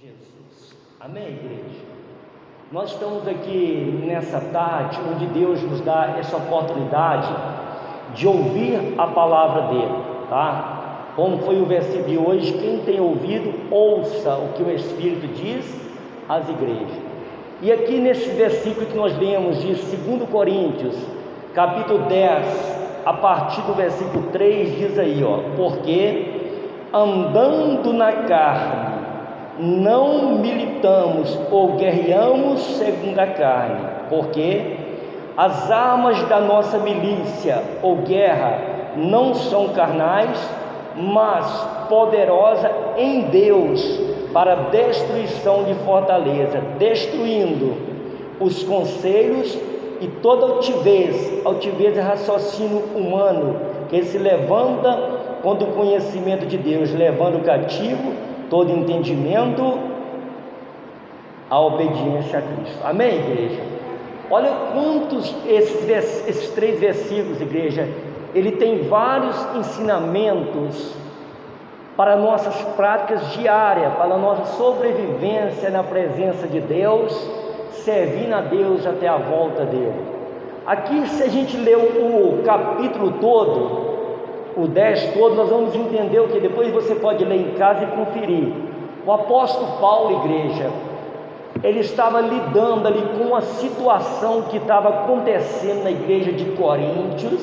Jesus. Amém, igreja? Nós estamos aqui nessa tarde, onde Deus nos dá essa oportunidade de ouvir a palavra dele, tá? Como foi o versículo de hoje, quem tem ouvido, ouça o que o Espírito diz às igrejas. E aqui nesse versículo que nós lemos de 2 Coríntios, capítulo 10, a partir do versículo 3, diz aí, porque andando na carne, não militamos ou guerreamos segundo a carne, porque as armas da nossa milícia ou guerra não são carnais, mas poderosa em Deus para destruição de fortaleza, destruindo os conselhos e toda altivez e raciocínio humano que se levanta contra o conhecimento de Deus, levando cativo todo entendimento à obediência a Cristo. Amém, igreja? Olha quantos esses 3 versículos, igreja, ele tem vários ensinamentos para nossas práticas diárias, para a nossa sobrevivência na presença de Deus, servindo a Deus até a volta dele. Aqui, se a gente ler o capítulo todo, o 10 todo, nós vamos entender o que depois você pode ler em casa e conferir. O apóstolo Paulo, igreja, ele estava lidando ali com uma situação que estava acontecendo na igreja de Coríntios,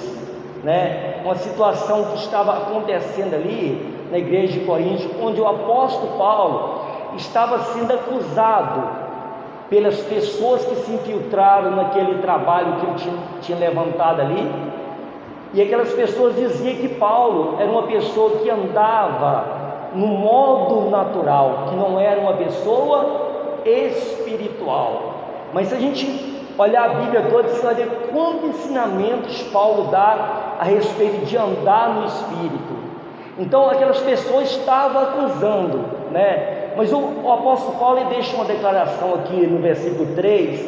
né? Uma situação que estava acontecendo ali na igreja de Coríntios, onde o apóstolo Paulo estava sendo acusado pelas pessoas que se infiltraram naquele trabalho que ele tinha levantado ali. E aquelas pessoas diziam que Paulo era uma pessoa que andava no modo natural, que não era uma pessoa espiritual. Mas se a gente olhar a Bíblia toda, você vai ver quantos ensinamentos Paulo dá a respeito de andar no Espírito. Então aquelas pessoas estavam acusando, né? Mas o apóstolo Paulo ele deixa uma declaração aqui no versículo 3,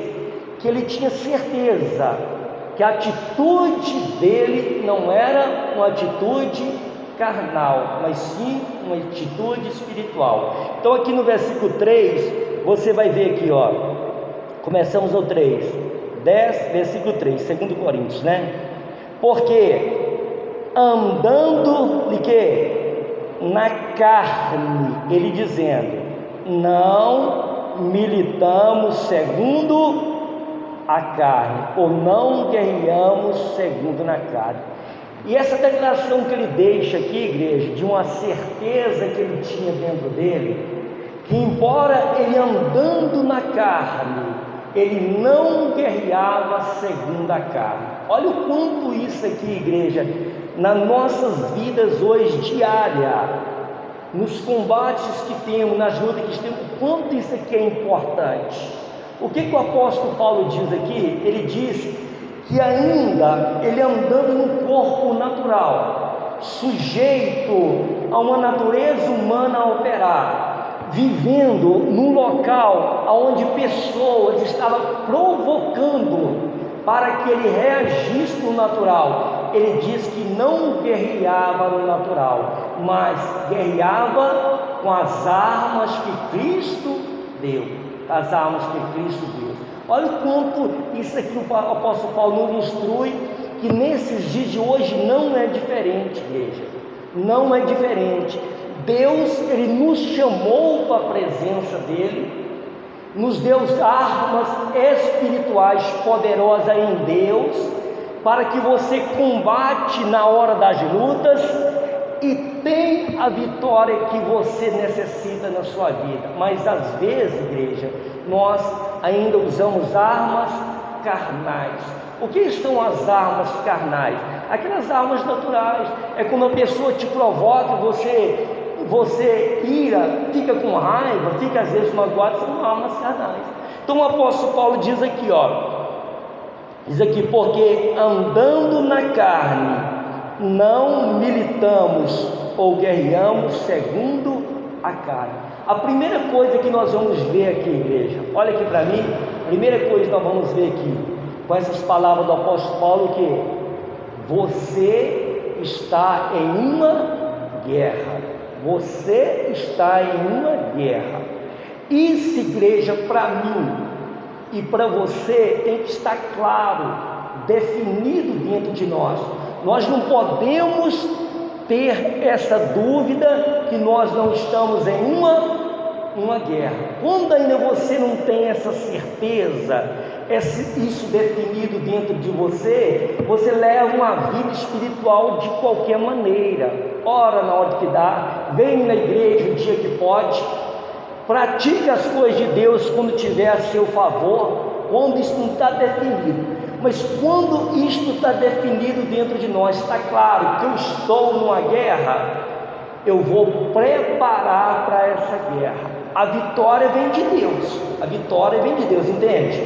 que ele tinha certeza que a atitude dele não era uma atitude carnal, mas sim uma atitude espiritual. Então aqui no versículo 3, você vai ver aqui, começamos no 10, versículo 3, 2 Coríntios, né? Porque andando de quê? Na carne, ele dizendo, não militamos segundo a carne, ou não guerreamos segundo na carne. E essa declaração que ele deixa aqui, igreja, de uma certeza que ele tinha dentro dele, que embora ele andando na carne, ele não guerreava segundo a carne. Olha o quanto isso aqui, igreja, nas nossas vidas hoje diária, nos combates que temos, nas lutas que temos, o quanto isso aqui é importante. O que o apóstolo Paulo diz aqui? Ele diz que ainda ele andando no corpo natural, sujeito a uma natureza humana a operar, vivendo num local onde pessoas estavam provocando para que ele reagisse no natural, ele diz que não guerreava no natural, mas guerreava com as armas que Cristo deu. As armas que Cristo deu. Olha o quanto isso aqui o apóstolo Paulo nos instrui, que nesses dias de hoje não é diferente, igreja, não é diferente. Deus, ele nos chamou para a presença dele, nos deu armas espirituais poderosas em Deus, para que você combate na hora das lutas e tem a vitória que você necessita na sua vida. Mas às vezes, igreja, nós ainda usamos armas carnais. O que são as armas carnais? Aquelas armas naturais. É quando a pessoa te provoca, você ira, fica com raiva, fica às vezes magoado, são armas carnais. Então o apóstolo Paulo diz aqui, diz aqui, porque andando na carne, não militamos ou guerreamos segundo a carne. A primeira coisa que nós vamos ver aqui, igreja, olha aqui para mim, a primeira coisa que nós vamos ver aqui, com essas palavras do apóstolo Paulo, que você está em uma guerra. Você está em uma guerra. Isso, igreja, para mim e para você tem que estar claro, definido dentro de nós. Nós não podemos ter essa dúvida que nós não estamos em uma guerra. Quando ainda você não tem essa certeza, isso definido dentro de você, você leva uma vida espiritual de qualquer maneira. Ora na hora que dá, vem na igreja o dia que pode, pratique as coisas de Deus quando tiver a seu favor, quando isso não está definido. Mas quando isto está definido dentro de nós, está claro que eu estou numa guerra, eu vou preparar para essa guerra. A vitória vem de Deus, a vitória vem de Deus, entende?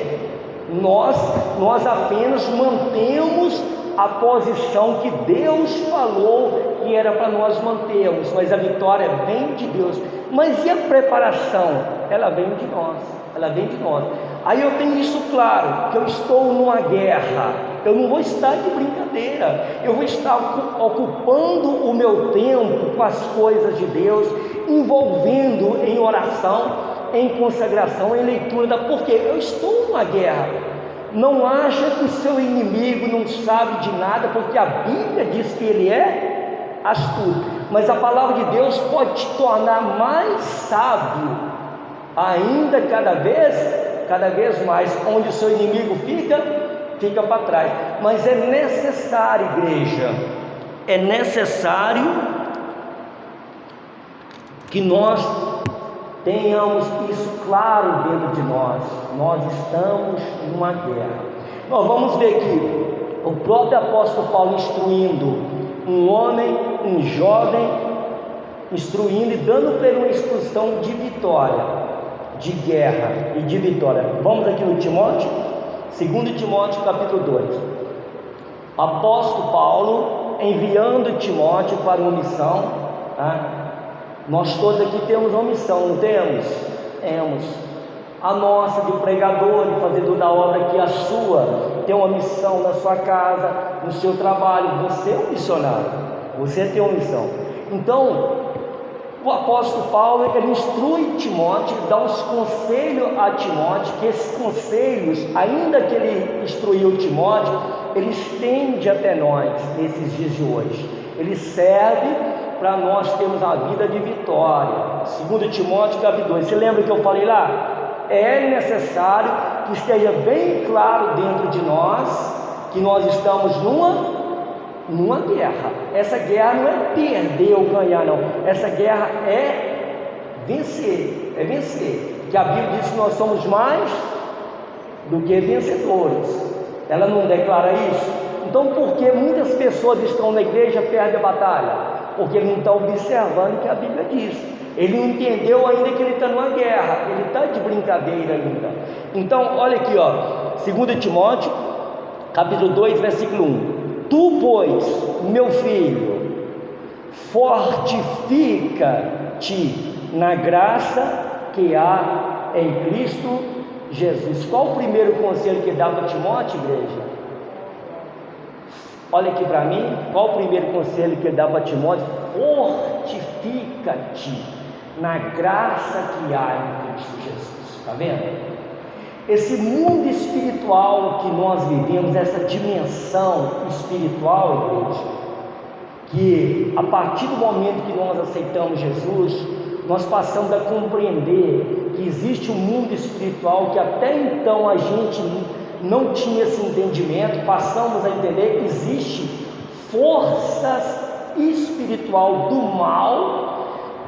Nós apenas mantemos a posição que Deus falou que era para nós mantermos, mas a vitória vem de Deus. Mas e a preparação? Ela vem de nós, ela vem de nós. Aí eu tenho isso claro, que eu estou numa guerra, eu não vou estar de brincadeira, eu vou estar ocupando o meu tempo com as coisas de Deus, envolvendo em oração, em consagração, em leitura, porque eu estou numa guerra. Não acha que o seu inimigo não sabe de nada, porque a Bíblia diz que ele é astuto, mas a palavra de Deus pode te tornar mais sábio, ainda cada vez mais. Onde o seu inimigo fica para trás. Mas é necessário, igreja, é necessário que nós tenhamos isso claro dentro de nós. Nós estamos numa guerra. Nós vamos ver aqui o próprio apóstolo Paulo instruindo um homem, um jovem, instruindo e dando para ele uma instrução de vitória, de guerra e de vitória. Vamos aqui no Timóteo, 2 Timóteo capítulo 2. Apóstolo Paulo enviando Timóteo para uma missão, tá? Nós todos aqui temos uma missão, não temos? Temos. A nossa de pregador, de fazedor da obra, que a sua tem uma missão na sua casa, no seu trabalho. Você é um missionário, você tem uma missão. Então, o apóstolo Paulo, ele instrui Timóteo, dá uns conselhos a Timóteo, que esses conselhos, ainda que ele instruiu Timóteo, ele estende até nós nesses dias de hoje. Ele serve para nós termos a vida de vitória. 2 Timóteo capítulo 2, você lembra que eu falei lá? É necessário que esteja bem claro dentro de nós que nós estamos numa guerra. Essa guerra não é perder ou ganhar, não. Essa guerra é vencer, que a Bíblia diz que nós somos mais do que vencedores. Ela não declara isso? Então por que muitas pessoas estão na igreja e perdem a batalha? Porque ele não está observando o que a Bíblia diz. Ele não entendeu ainda que ele está numa guerra, ele está de brincadeira ainda. Então olha aqui, 2 Timóteo capítulo 2, versículo 1. Tu, pois, meu filho, fortifica-te na graça que há em Cristo Jesus. Qual o primeiro conselho que dá para Timóteo, igreja? Olha aqui para mim, qual o primeiro conselho que dá para Timóteo? Fortifica-te na graça que há em Cristo Jesus. Está vendo? Esse mundo espiritual que nós vivemos, essa dimensão espiritual, igreja, que a partir do momento que nós aceitamos Jesus, nós passamos a compreender que existe um mundo espiritual que até então a gente não tinha esse entendimento. Passamos a entender que existe forças espiritual do mal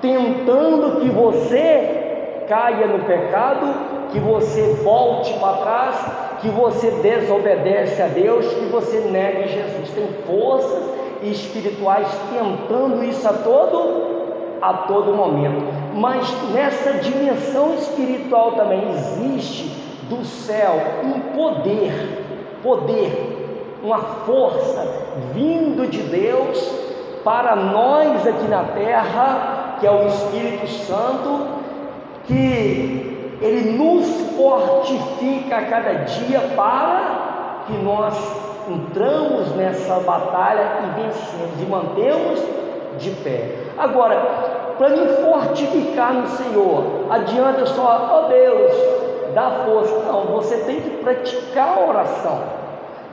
tentando que você caia no pecado, que você volte para trás, que você desobedece a Deus, que você negue Jesus. Tem forças espirituais tentando isso a todo momento. Mas nessa dimensão espiritual também existe do céu um poder, uma força vindo de Deus para nós aqui na terra, que é o Espírito Santo, que ele nos fortifica a cada dia para que nós entramos nessa batalha e vencemos e mantemos de pé. Agora, para me fortificar no Senhor. Adianta só, Deus, dá força. Não, você tem que praticar a oração,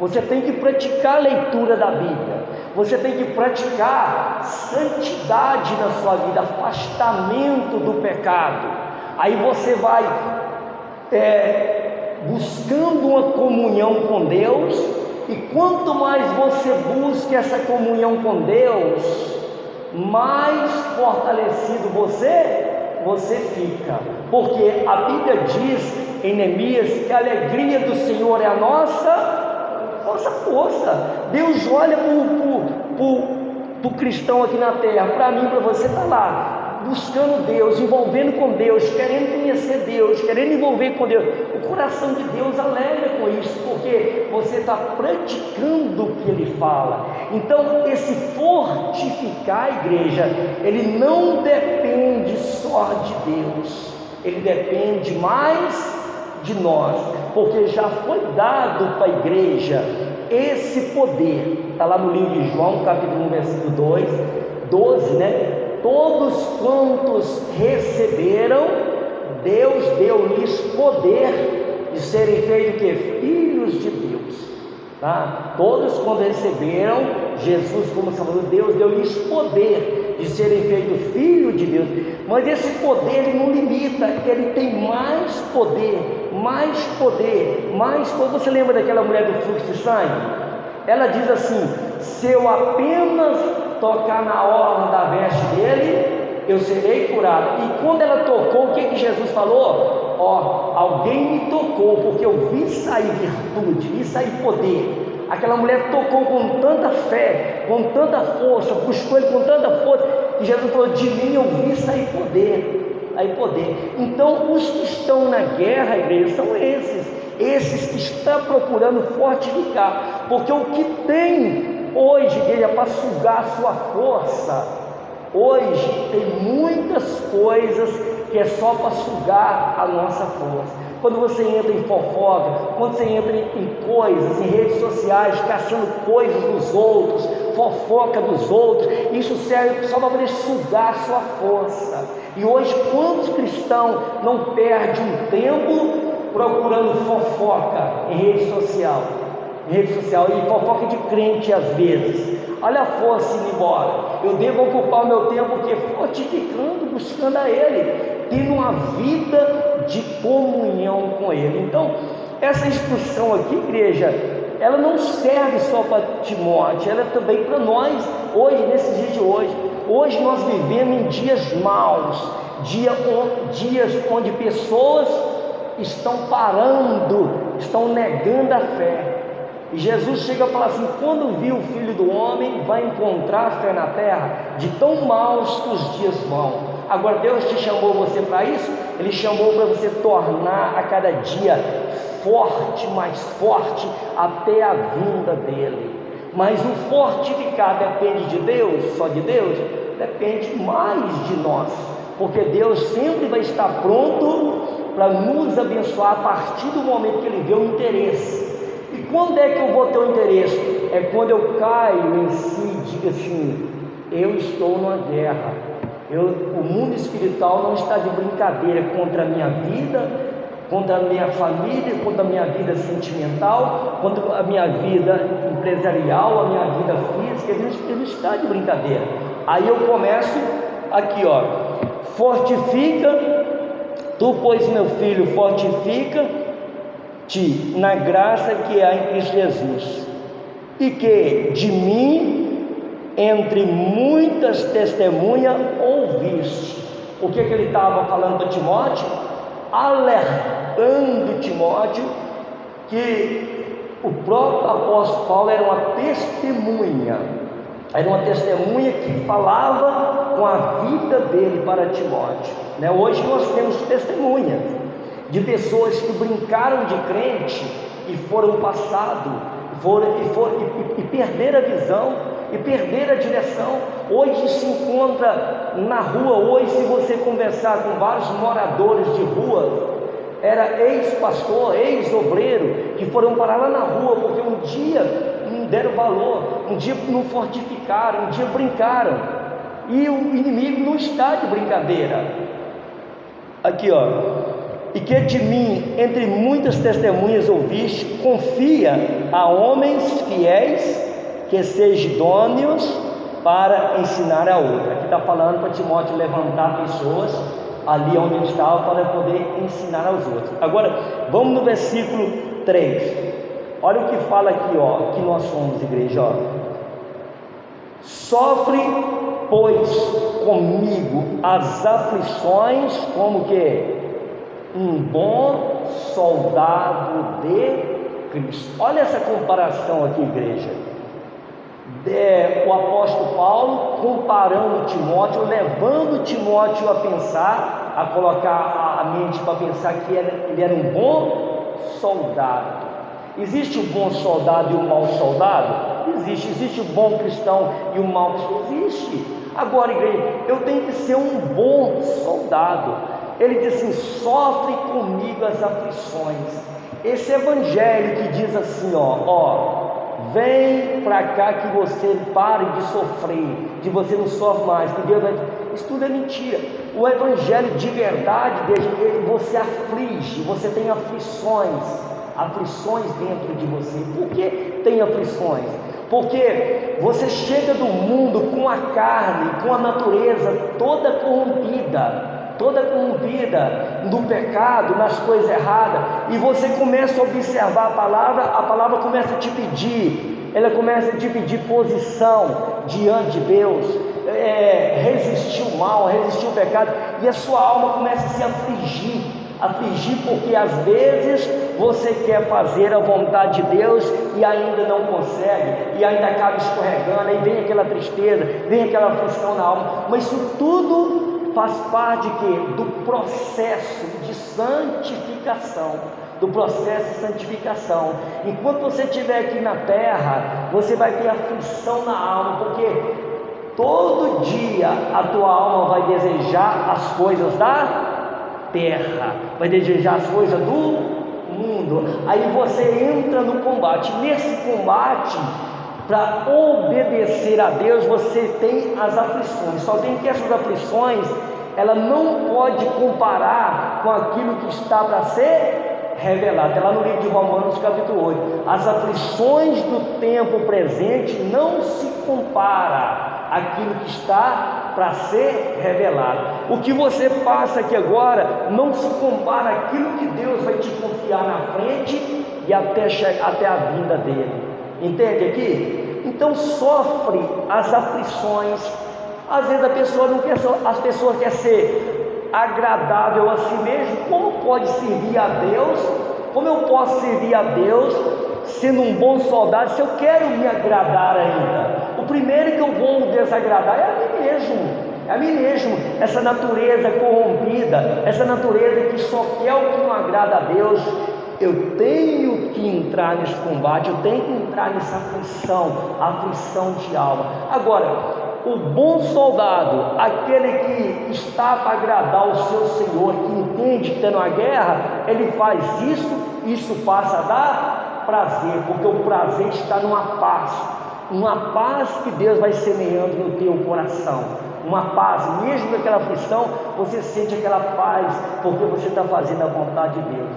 você tem que praticar a leitura da Bíblia, você tem que praticar santidade na sua vida, afastamento do pecado. Aí você vai buscando uma comunhão com Deus, e quanto mais você busca essa comunhão com Deus, mais fortalecido você fica, porque a Bíblia diz em Neemias que a alegria do Senhor é a nossa força. Deus olha para o cristão aqui na terra, para mim, para você, está lá buscando Deus, envolvendo com Deus, querendo conhecer Deus, querendo envolver com Deus. O coração de Deus alegra com isso, porque você está praticando o que Ele fala. Então, esse fortificar a igreja, ele não depende só de Deus, ele depende mais de nós, porque já foi dado para a igreja esse poder. Está lá no livro de João, capítulo 1, versículo 12, né? Todos quantos receberam, Deus deu-lhes poder de serem feitos que? Filhos de Deus, tá? Todos quando receberam Jesus como Salvador, Deus deu-lhes poder de serem feitos filhos de Deus. Mas esse poder ele não limita, ele tem mais poder, mais poder, mais poder. Você lembra daquela mulher do fluxo de sangue? Ela diz assim: se eu apenas tocar na orla da veste dele, eu serei curado. E quando ela tocou, o que Jesus falou? Alguém me tocou, porque eu vi sair virtude, vi sair poder. Aquela mulher tocou com tanta fé, com tanta força, buscou ele com tanta força, que Jesus falou: de mim eu vi sair poder. Então os que estão na guerra, igreja, são esses que estão procurando fortificar, porque o que tem hoje, igreja, para sugar a sua força, hoje tem muitas coisas que é só para sugar a nossa força. Quando você entra em fofoca, quando você entra em coisas, em redes sociais, caçando coisas dos outros, fofoca dos outros, isso serve só para poder sugar a sua força. E hoje, quantos cristãos não perdem um tempo procurando fofoca em rede social? E fofoca de crente às vezes. Olha a força indo embora. Eu devo ocupar o meu tempo porque fortificando, buscando a Ele, tendo uma vida de comunhão com Ele. Então, essa instrução aqui, igreja, ela não serve só para Timóteo, ela é também para nós hoje, nesse dia de hoje. Hoje nós vivemos em dias maus, dias onde pessoas estão parando, estão negando a fé. E Jesus chega a falar assim: quando viu o Filho do Homem, vai encontrar fé na terra? De tão maus que os dias vão. Agora Deus te chamou você para isso? Ele chamou para você tornar a cada dia forte, mais forte, até a vinda dele. Mas o fortificar depende de Deus, só de Deus? Depende mais de nós, porque Deus sempre vai estar pronto para nos abençoar a partir do momento que Ele vê o interesse. E quando é que eu vou ter o interesse? É quando eu caio em si e digo assim: eu estou numa guerra, o mundo espiritual não está de brincadeira contra a minha vida, contra a minha família, contra a minha vida sentimental, contra a minha vida empresarial, a minha vida física. Ele não está de brincadeira. Aí eu começo aqui, fortifica, tu, pois, meu filho, fortifica-te na graça que há em Cristo Jesus, e que de mim, entre muitas testemunhas, ouviste. O que ele estava falando para Timóteo? Alertando Timóteo que o próprio apóstolo Paulo era uma testemunha que falava com a vida dele para Timóteo, né? Hoje nós temos testemunhas de pessoas que brincaram de crente e foram passados, e perderam a visão, e perderam a direção. Hoje se encontra na rua. Hoje, se você conversar com vários moradores de rua, era ex-pastor, ex-obreiro, que foram parar lá na rua, porque um dia não deram valor, um dia não fortificaram, um dia brincaram. E o inimigo não está de brincadeira. Aqui, ó. E que de mim, entre muitas testemunhas ouviste, confia a homens fiéis, que sejam idôneos para ensinar a outra. Aqui está falando para Timóteo levantar pessoas ali onde ele estava para poder ensinar aos outros. Agora, vamos no versículo 3. Olha o que fala aqui, ó, que nós somos igreja, ó. Sofre, pois, comigo as aflições, como que um bom soldado de Cristo. Olha essa comparação aqui, igreja. O apóstolo Paulo comparando Timóteo, levando Timóteo a pensar, a colocar a mente para pensar que ele era um bom soldado. Existe o bom soldado e o mau soldado? Existe o bom cristão e o mau cristão? Existe. Agora, igreja, eu tenho que ser um bom soldado. Ele diz assim: sofre comigo as aflições. Esse evangelho que diz assim, ó, vem para cá que você pare de sofrer, de você não sofre mais, que Deus vai... Isso tudo é mentira. O evangelho de verdade, você aflige, você tem aflições dentro de você. Por que tem aflições? Porque você chega do mundo com a carne, com a natureza toda corrompida no pecado, nas coisas erradas, e você começa a observar a palavra começa a te pedir, ela começa a te pedir posição diante de Deus, resistir o mal, resistir o pecado, e a sua alma começa a se afligir, porque às vezes você quer fazer a vontade de Deus e ainda não consegue, e ainda acaba escorregando, aí vem aquela tristeza, vem aquela aflição na alma, mas isso tudo faz parte de quê? Do processo de santificação. Enquanto você estiver aqui na terra, você vai ter aflição na alma, porque todo dia a tua alma vai desejar as coisas da terra, vai desejar as coisas do mundo. Aí você entra no combate. Nesse combate, para obedecer a Deus, você tem as aflições. Só tem que essas aflições, ela não pode comparar com aquilo que está para ser revelado. Está lá no livro de Romanos, capítulo 8. As aflições do tempo presente não se compara àquilo que está para ser revelado. O que você passa aqui agora não se compara àquilo que Deus vai te confiar na frente e até a vinda dele. Entende aqui? Então sofre as aflições. Às vezes as pessoas querem ser agradável a si mesmo. Como pode servir a Deus? Como eu posso servir a Deus sendo um bom soldado se eu quero me agradar ainda? O primeiro que eu vou desagradar é a mim mesmo. Essa natureza corrompida, essa natureza que só quer o que não agrada a Deus. Eu tenho que entrar nesse combate, eu tenho que entrar nessa aflição de alma. Agora, o bom soldado, aquele que está para agradar o seu Senhor, que entende que está numa guerra, ele faz isso passa a dar prazer, porque o prazer está numa paz que Deus vai semeando no teu coração. Uma paz, mesmo com aquela aflição, você sente aquela paz, porque você está fazendo a vontade de Deus.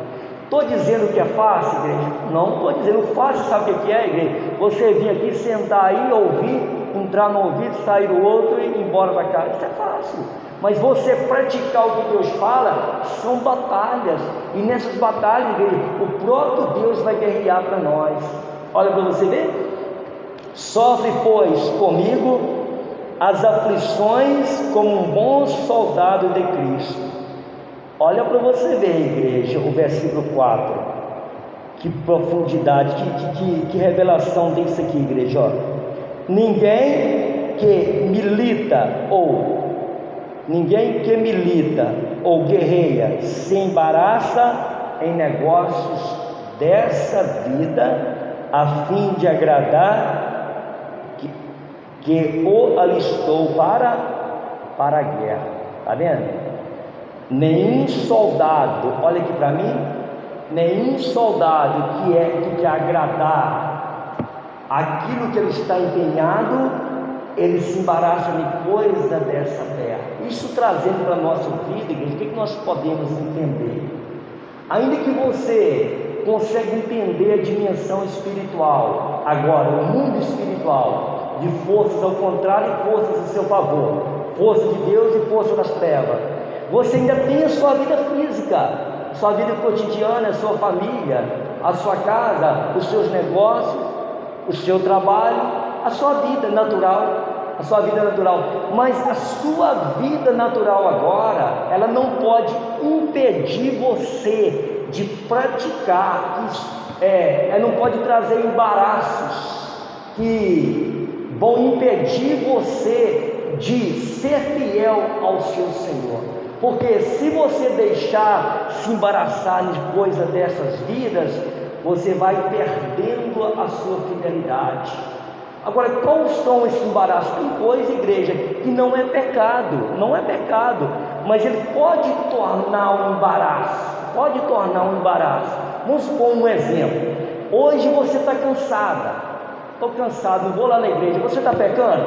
Estou dizendo que é fácil, igreja? Não estou dizendo fácil. Sabe o que é, igreja? Você vir aqui, sentar aí, ouvir, entrar no ouvido, sair do outro e ir embora para cá. Isso é fácil. Mas você praticar o que Deus fala, são batalhas. E nessas batalhas, igreja, o próprio Deus vai guerrear para nós. Olha para você ver. Sofre, pois, comigo as aflições como um bom soldado de Cristo. Olha para você ver, igreja, o versículo 4. Que profundidade, que revelação tem isso aqui, igreja. Ó. Ninguém que milita ou guerreia se embaraça em negócios dessa vida, a fim de agradar que o alistou para a guerra. Está vendo? Nenhum soldado, olha aqui para mim, nenhum soldado que quer agradar aquilo que ele está empenhado, ele se embaraça de coisa dessa terra. Isso trazendo para a nossa vida, igreja, o que nós podemos entender? Ainda que você consiga entender a dimensão espiritual, agora, o mundo espiritual, de forças ao contrário e forças a seu favor, força de Deus e força das trevas, você ainda tem a sua vida física, sua vida cotidiana, a sua família, a sua casa, os seus negócios, o seu trabalho, a sua vida natural, mas a sua vida natural agora, ela não pode impedir você de praticar isso, ela não pode trazer embaraços que vão impedir você de ser fiel ao seu Senhor, porque se você deixar se embaraçar de coisa dessas vidas, você vai perdendo a sua fidelidade. Agora, quais são esses embaraços? Tem coisa, igreja, que não é pecado, mas ele pode tornar um embaraço, Vamos supor um exemplo. Hoje você está cansada, estou cansado, não vou lá na igreja. Você está pecando?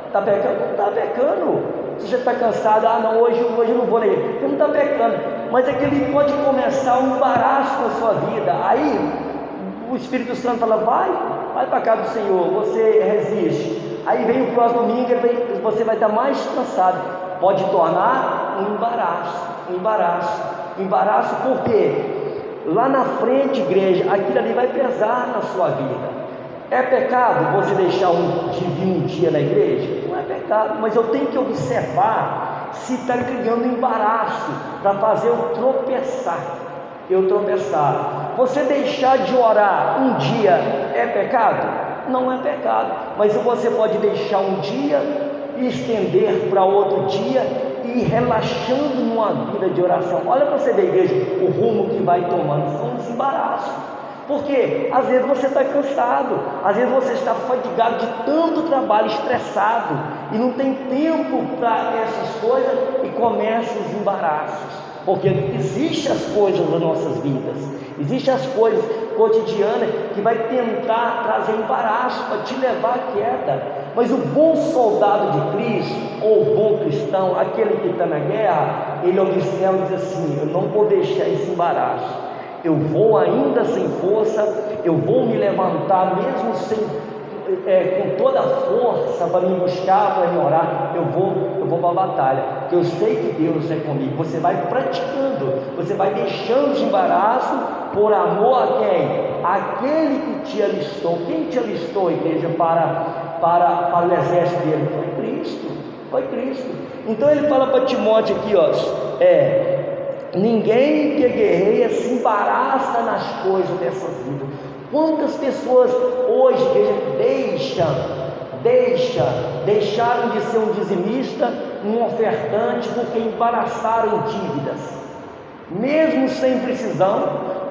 Está pecando? Não está pecando. Se você está cansado, não, hoje eu não vou na igreja. Você não está pecando, mas é que ele pode começar um embaraço na sua vida. Aí o Espírito Santo fala, vai para a casa do Senhor, você resiste. Aí vem o próximo domingo, você vai estar mais cansado. Pode tornar um embaraço, porque lá na frente, igreja, aquilo ali vai pesar na sua vida. É pecado você deixar de vir um dia na igreja? Não é pecado, mas eu tenho que observar se está criando embaraço para fazer eu tropeçar. Você deixar de orar um dia é pecado? Não é pecado, mas você pode deixar um dia e estender para outro dia e ir relaxando numa vida de oração. Olha para você ver, igreja, o rumo que vai tomando, são os embaraços. Porque às vezes você está cansado, às vezes você está fadigado de tanto trabalho, estressado, e não tem tempo para essas coisas, e começam os embaraços. Porque existem as coisas das nossas vidas, existem as coisas cotidianas que vai tentar trazer embaraço para te levar à queda. Mas o bom soldado de Cristo, ou o bom cristão, aquele que está na guerra, ele observa e diz assim: eu não vou deixar esse embaraço, eu vou ainda sem força, eu vou me levantar mesmo sem com toda a força para me buscar, para me orar. Eu vou para a batalha, porque eu sei que Deus é comigo. Você vai praticando, você vai deixando de embaraço por amor a quem? Aquele que te alistou. Quem te alistou, igreja, para o exército dele? Foi Cristo. Então ele fala para Timóteo aqui, ninguém que guerreia se embaraça nas coisas dessas vidas. Quantas pessoas hoje, igreja, deixaram de ser um dizimista, um ofertante, porque embaraçaram em dívidas, mesmo sem precisão,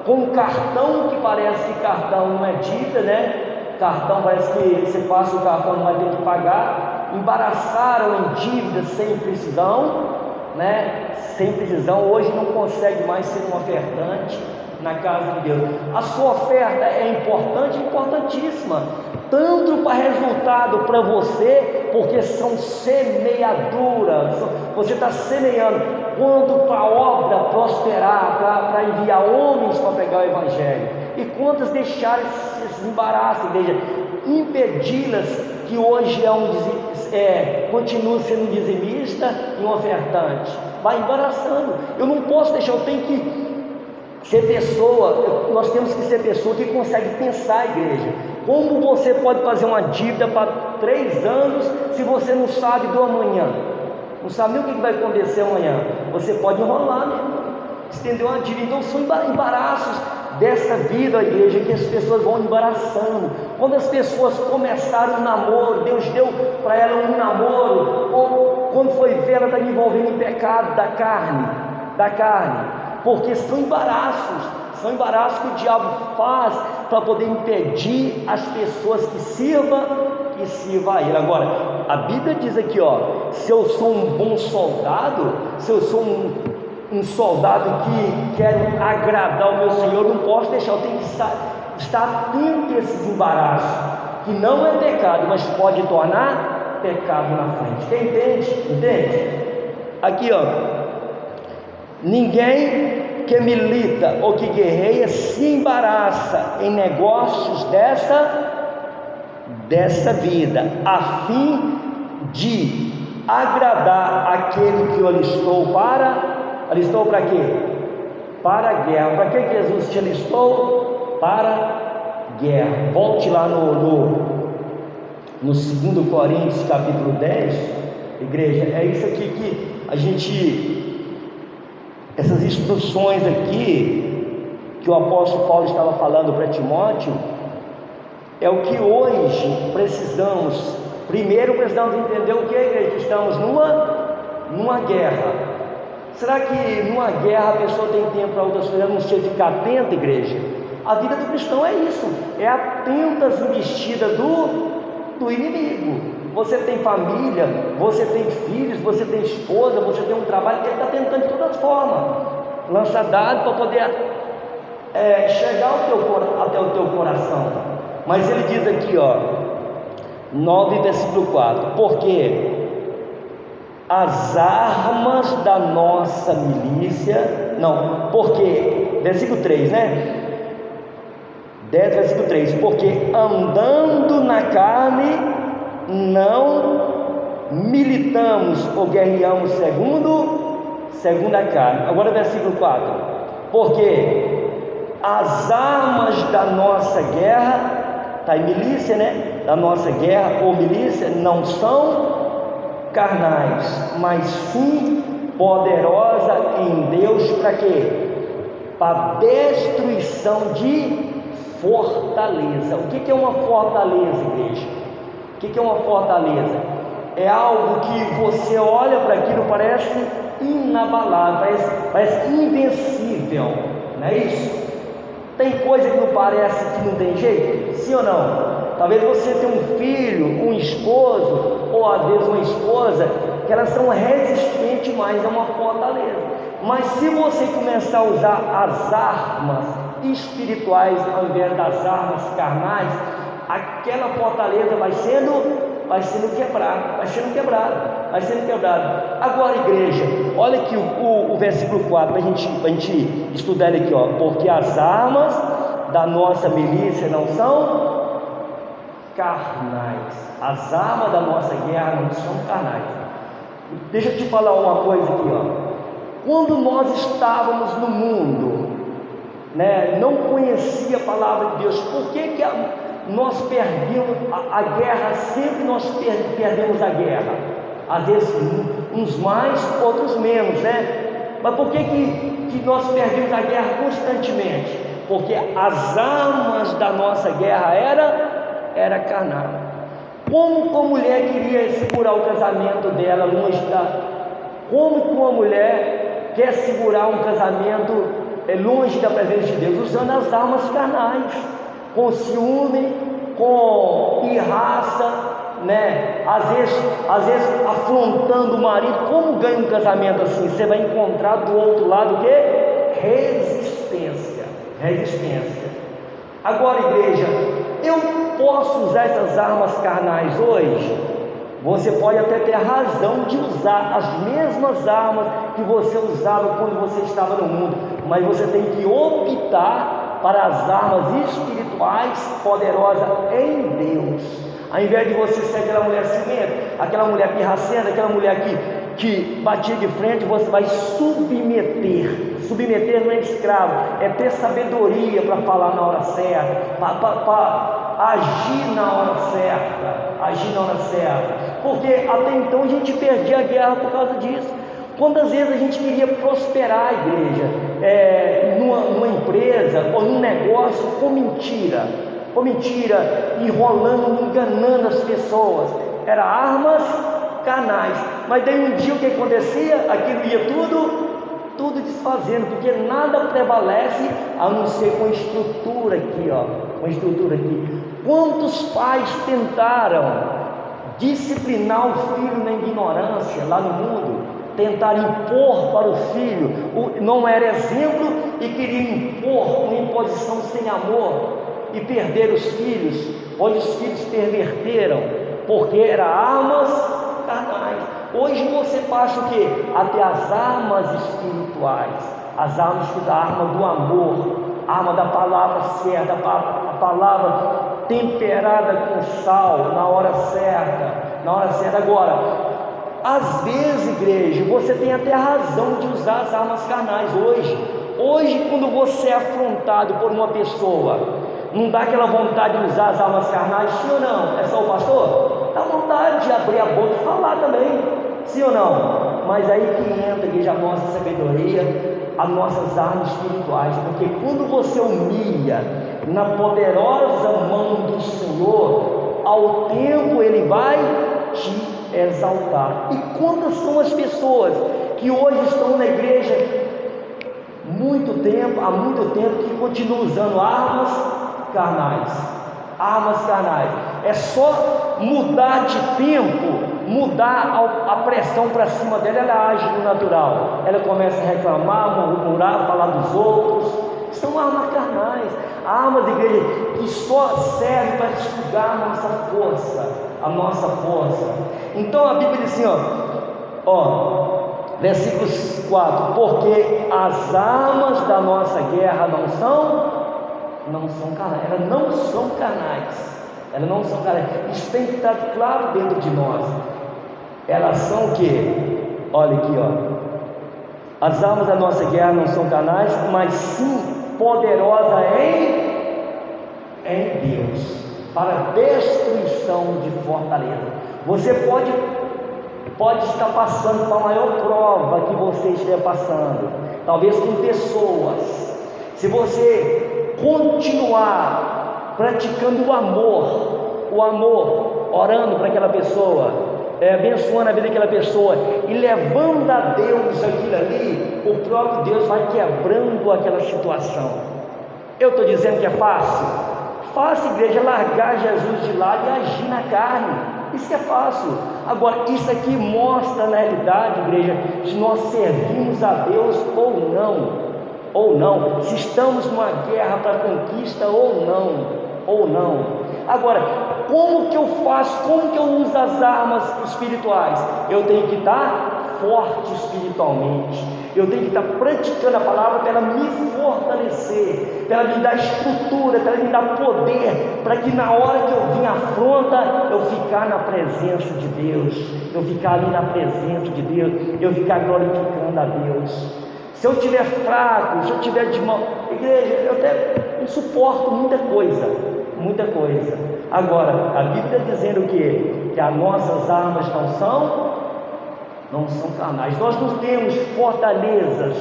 com um cartão que parece que cartão não é dívida, né? Cartão parece que você passa o cartão, não vai ter que pagar. Embaraçaram em dívidas sem precisão, né? Sem precisão, hoje não consegue mais ser um ofertante na casa de Deus. A sua oferta é importante, importantíssima, tanto para resultado para você, porque são semeaduras, você está semeando, quanto para a obra prosperar, para enviar homens para pregar o Evangelho. E quantas deixarem esse embaraço, igreja, impedi-las, que hoje continua sendo um dizimista e um ofertante, vai embaraçando. Eu não posso deixar, eu tenho que ser pessoa, nós temos que ser pessoa que consegue pensar, igreja. Como você pode fazer uma dívida para 3 anos se você não sabe do amanhã? Não sabe nem o que vai acontecer amanhã. Você pode enrolar mesmo, estender uma dívida. Então são embaraços dessa vida, igreja, que as pessoas vão embaraçando. Quando as pessoas começaram um namoro, Deus deu para ela um namoro, ou quando foi ver, ela está envolvendo em pecado da carne, porque são embaraços que o diabo faz para poder impedir as pessoas que sirvam a ele. Agora, a Bíblia diz aqui, se eu sou um bom soldado, se eu sou um soldado que quero agradar o meu Senhor, não posso deixar, eu tenho que estar atento a esses embaraços, que não é pecado, mas pode tornar pecado na frente. Quem entende? Entende? Aqui, ó. Ninguém que milita ou que guerreia se embaraça em negócios dessa vida, a fim de agradar aquele que o alistou para quê? Para a guerra. Para que Jesus te alistou? Para a guerra. Volte lá no 2 Coríntios capítulo 10, igreja. É isso aqui que a gente, essas instruções aqui que o apóstolo Paulo estava falando para Timóteo, é o que hoje precisamos. Primeiro precisamos entender o que é, igreja? Estamos numa guerra. Será que numa guerra a pessoa tem tempo para outras coisas, não sei ficar atenta, igreja? A vida do cristão é isso, é atenta às investidas do inimigo. Você tem família, você tem filhos, você tem esposa, você tem um trabalho, ele está tentando de todas formas lançar dado para poder chegar até o teu coração. Mas ele diz aqui, ó, 9 versículo 4, porque as armas da nossa milícia, versículo 3, né? 10 versículo 3, porque andando na carne não militamos ou guerreamos segundo a carne. Agora versículo 4, porque as armas da nossa guerra, está em milícia, né? Da nossa guerra ou milícia não são carnais, mas sim poderosa em Deus para quê? Para destruição de fortaleza. O que é uma fortaleza, igreja? O que é uma fortaleza? É algo que você olha para aquilo, parece inabalável, parece invencível, não é isso? Tem coisa que não parece, que não tem jeito? Sim ou não? Talvez você tenha um filho, um esposo, ou às vezes uma esposa, que elas são resistentes mais a uma fortaleza. Mas se você começar a usar as armas espirituais ao invés das armas carnais, aquela fortaleza vai sendo quebrada. Agora, igreja, olha aqui o versículo 4, para a gente estudar ele aqui, ó. Porque as armas da nossa milícia não são carnais. As armas da nossa guerra não são carnais. Deixa eu te falar uma coisa aqui, ó. Quando nós estávamos no mundo, né, não conhecia a palavra de Deus, por que nós perdemos a guerra? Sempre nós perdemos a guerra, às vezes uns mais, outros menos, né? Mas por que nós perdemos a guerra constantemente? Porque as armas da nossa guerra era carnal. Como que uma mulher queria segurar o casamento dela longe como que uma mulher quer segurar um casamento longe da presença de Deus? Usando as armas carnais, com ciúme, com pirraça, né? Às vezes afrontando o marido. Como ganha um casamento assim? Você vai encontrar do outro lado o quê? Resistência. Agora, igreja, eu posso usar essas armas carnais hoje? Você pode até ter razão de usar as mesmas armas que você usava quando você estava no mundo, mas você tem que optar para as armas espirituais poderosas em Deus. Ao invés de você ser aquela mulher ciumenta, aquela mulher pirracenta, aquela mulher que batia de frente, você vai submeter. Submeter não é escravo, é ter sabedoria para falar na hora certa, para agir na hora certa. Porque até então a gente perdia a guerra por causa disso. Quantas vezes a gente queria prosperar a igreja, numa empresa ou num negócio com mentira, enrolando, enganando as pessoas. Era armas carnais. Mas daí um dia o que acontecia? Aquilo ia tudo desfazendo, porque nada prevalece a não ser com estrutura aqui, ó, Quantos pais tentaram disciplinar o filho na ignorância lá no mundo, tentar impor para o filho, não era exemplo e queria impor uma imposição sem amor e perder os filhos, onde os filhos perverteram, porque eram armas carnais. Hoje você passa o quê? Até as armas espirituais, as armas da arma do amor, a arma da palavra certa, a palavra temperada com sal, na hora certa. Agora, às vezes, igreja, você tem até a razão de usar as armas carnais hoje, quando você é afrontado por uma pessoa, não dá aquela vontade de usar as armas carnais, sim ou não? É só o pastor? Dá vontade de abrir a boca e falar também, sim ou não? Mas aí que entra, igreja, a nossa sabedoria, as nossas armas espirituais, porque quando você humilha na poderosa mão do Senhor, ao tempo Ele vai te exaltar. E quantas são as pessoas que hoje estão na igreja há muito tempo, que continuam usando armas carnais? É só mudar de tempo, mudar a pressão para cima dela, ela age no natural, ela começa a reclamar, murmurar, falar dos outros. São armas carnais, armas, igreja, que só servem para sugar a nossa força. Então a Bíblia diz assim, versículos 4: porque as armas da nossa guerra não são carnais, elas não são carnais, isso tem que estar claro dentro de nós. Elas são o que? Olha aqui, as armas da nossa guerra não são carnais, mas sim poderosa em Deus, para destruição de fortaleza. Você pode estar passando por a maior prova que você estiver passando, talvez com pessoas. Se você continuar praticando o amor, orando para aquela pessoa, abençoando a vida daquela pessoa e levando a Deus aquilo ali, o próprio Deus vai quebrando aquela situação. Eu estou dizendo que é fácil? Fácil, igreja, largar Jesus de lado e agir na carne. Isso que é fácil. Agora, isso aqui mostra na realidade, igreja, se nós servimos a Deus ou não, se estamos numa guerra para conquista ou não. Agora, como que eu faço? Como que eu uso as armas espirituais? Eu tenho que estar forte espiritualmente, eu tenho que estar praticando a palavra para ela me fortalecer, para ela me dar estrutura, para ela me dar poder, para que na hora que eu vim afronta, eu ficar na presença de Deus, eu ficar ali na presença de Deus, eu ficar glorificando a Deus. Se eu estiver fraco, se eu estiver de mão, igreja, eu até não suporto muita coisa. Agora, a Bíblia está dizendo o quê? Que as nossas armas não são carnais. Nós não temos fortalezas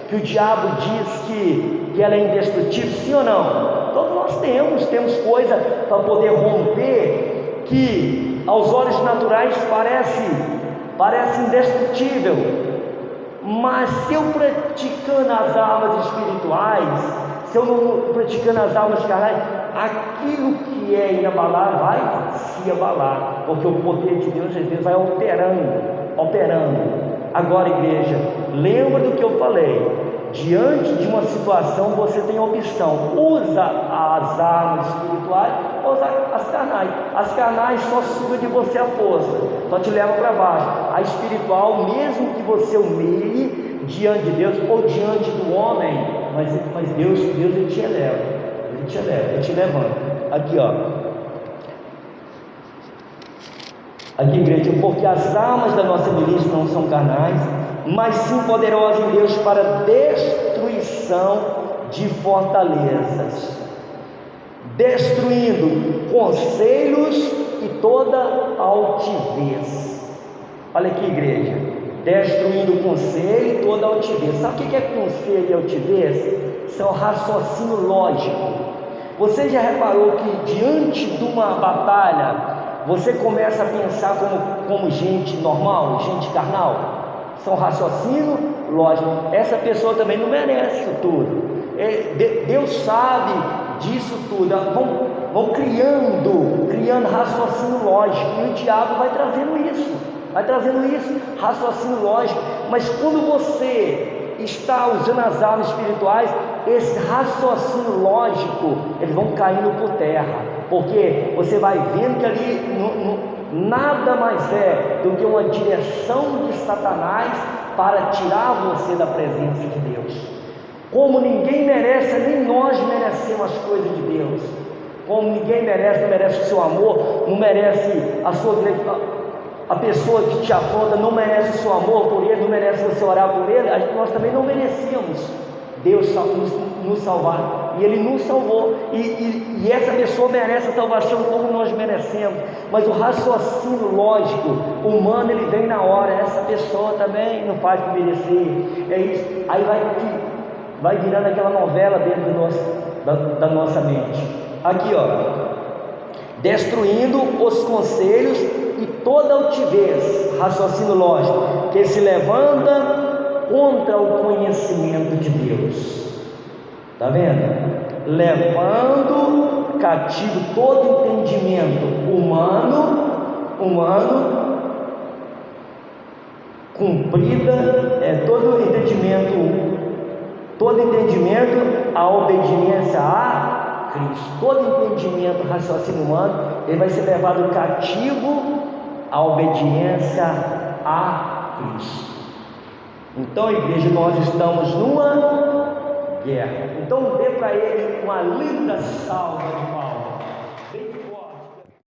que o diabo diz que ela é indestrutível, sim ou não? Todos nós temos coisa para poder romper, que aos olhos naturais parece indestrutível. Mas se eu praticando as armas espirituais, se eu não praticando as armas carnais, aquilo que é inabalável vai se abalar, porque o poder de Deus às vezes vai operando. Agora, igreja, lembra do que eu falei? Diante de uma situação você tem a opção: usa as armas espirituais ou usa as carnais. As carnais só sugam de você a força, só te levam para baixo. A espiritual, mesmo que você humilhe diante de Deus ou diante do homem, mas Deus ele te eleva, ele te levanta. Aqui, igreja, porque as armas da nossa milícia não são carnais, mas sim poderosas em Deus para destruição de fortalezas, destruindo conselhos e toda altivez. Olha aqui, igreja, destruindo conselho e toda altivez. Sabe o que é conselho e altivez? São raciocínio lógico. Você já reparou que diante de uma batalha você começa a pensar como gente normal, gente carnal? São raciocínio lógico. Essa pessoa também não merece isso tudo. Deus sabe disso tudo. Vão criando raciocínio lógico, e o diabo vai trazendo isso, raciocínio lógico. Mas quando você está usando as armas espirituais, esse raciocínio lógico, eles vão caindo por terra, porque você vai vendo que ali nada mais é do que uma direção de Satanás para tirar você da presença de Deus. Como ninguém merece, nem nós merecemos as coisas de Deus. Como ninguém merece, não merece o seu amor, não merece a pessoa que te afronta, não merece o seu amor por ele, não merece você orar por ele, nós também não merecíamos Deus nos salvar, e Ele nos salvou, e essa pessoa merece a salvação como nós merecemos, mas o raciocínio lógico, humano, ele vem na hora, essa pessoa também não faz por merecer, é isso, aí vai virando aquela novela dentro da nossa mente, aqui destruindo os conselhos e toda altivez, raciocínio lógico, que se levanta contra o conhecimento de Deus. Está vendo? Levando cativo todo entendimento humano, todo entendimento à obediência a Cristo. Todo entendimento, raciocínio humano, ele vai ser levado cativo à obediência a Cristo. Então, igreja, nós estamos numa guerra. Então, dê para ele uma linda salva de palmas.